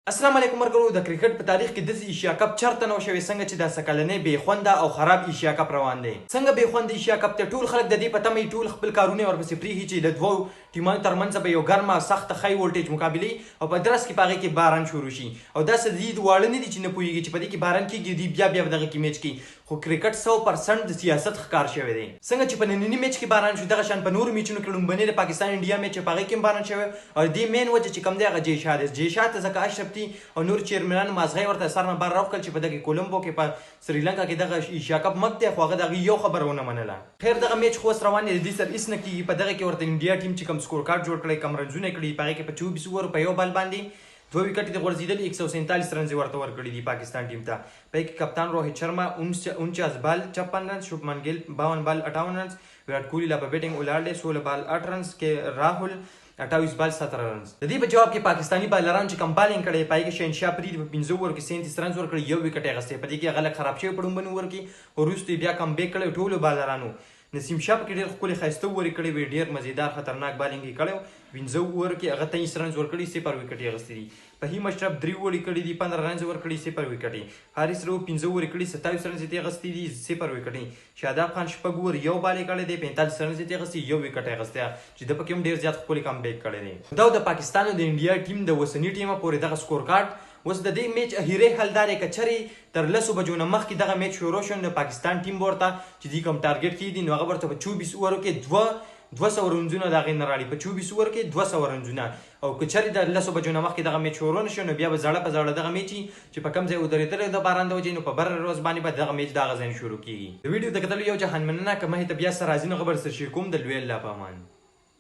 السلام علیکم مرګرو د کرکټ په تاریخ کې د ایشیا کپ چرته نو شوی څنګه چې د سکلنې بې خونده او خراب ایشیا کپ روان دی څنګه بې خونده ایشیا کپ ته ټول خلک د دې په تمه ټول خپل کارونه ورپسې پریږي چې د دوو ټیمانو ترمنځ به یو ګرمه سخت خای وولټیج مقابله او په درس کې پاغه کې باران شروع شي او دا سدید واړه نه دي چې نه پوهیږي چې په دې کې باران کېږي دی بیا دغه کې میچ کې خو کرکټ 100% د سیاست ښکار شوی دی څنګه چې په نننی میچ کې باران شو دغه شان په نور میچونو کې لومبني د پاکستان انډیا میچ په هغه کې باران شوی او دې مین وجه چې کم دی هغه جیشات ځکه اشرف دي او نور چیرمنان مازغی ورته سر نه بار راوکل چې په دغه کولمبو کې په سریلانکا کې دغه ایشیا کپ مګ دی خو هغه دغه یو خبرونه منله خیر دغه میچ خو روان دی د سر اس نه کې په دغه کې ورته انډیا ټیم چې کم سکور کارت جوړ کړی کم رنزونه کړی په هغه کې په 24 اوور په یو بال باندې دو وکټ د غورځیدل 147 رنز ورته ورکړي دي پاکستان ټیم ته په کې کپتان روهیت شرما 49 بال 56 رنز شوبمن ګیل 52 بال 58 رنز ویرات کوهلی لا په بیټینګ ولاړ 16 بال 8 رنز کې راهل 28 بال 17 رنز د دې په جواب کې پاکستانی بالران چې کم بالینګ کړي پای کې شهنشاه فرید په 15 اوور کې 37 رنز ورکړي یو وکټ یې غسته په دې کې غلط خراب شوی پړم بنور کې وروسته بیا کم بیک کړي ټولو بالرانو نسیم شاه کې ډېر ښکلي ښایسته اورې کړی وي ډېر مزیدار خطرناک بالینګ یې کړی 15 اوور کې هغه 23 رنز ورکړي 0 وکټ یې اخیستي دي فهیم اشرف 3 اوورې کړي دي 15 رنز ورکړي 0 وکټ یې حارث رو 15 اوورې کړي 27 رنز یې اخیستي دي 0 وکټ یې شاداب خان شپږ اوور یو بال یې کړی دی 45 رنز یې اخیستي یو وکټ یې اخیستی چې د پکې هم ډېر زیات ښکلي کم بیک کړی دی دا د پاکستان او د انډیا ټیم د اوسني ټیمه پورې دغه سکور کارت اوس د دې میچ اخیری حل دا دی که چرې تر 10 بجو نه مخکې دغه میچ شروع شو نو پاکستان ټیم ورته چې دوی کوم ټارګټ کړي دي نو هغه ورته په 24 اوورو کې 200 رنزونه د هغې نه راړي په 24 اوور کې 200 رنزونه او که چرې د 10 بجو نه مخکې دغه میچ شروع نه شو نو بیا به زړه په زړه دغه میچ چې په کم ځای ودرېدلی د باران د وجې نو په بر روز باندې به دغه میچ دغه ځای شروع کېږي د ویډیو د کتلو یو جهان مننه که مهې ته بیا سره راځي نو خبر سره شریک کوم د لوی الله په امان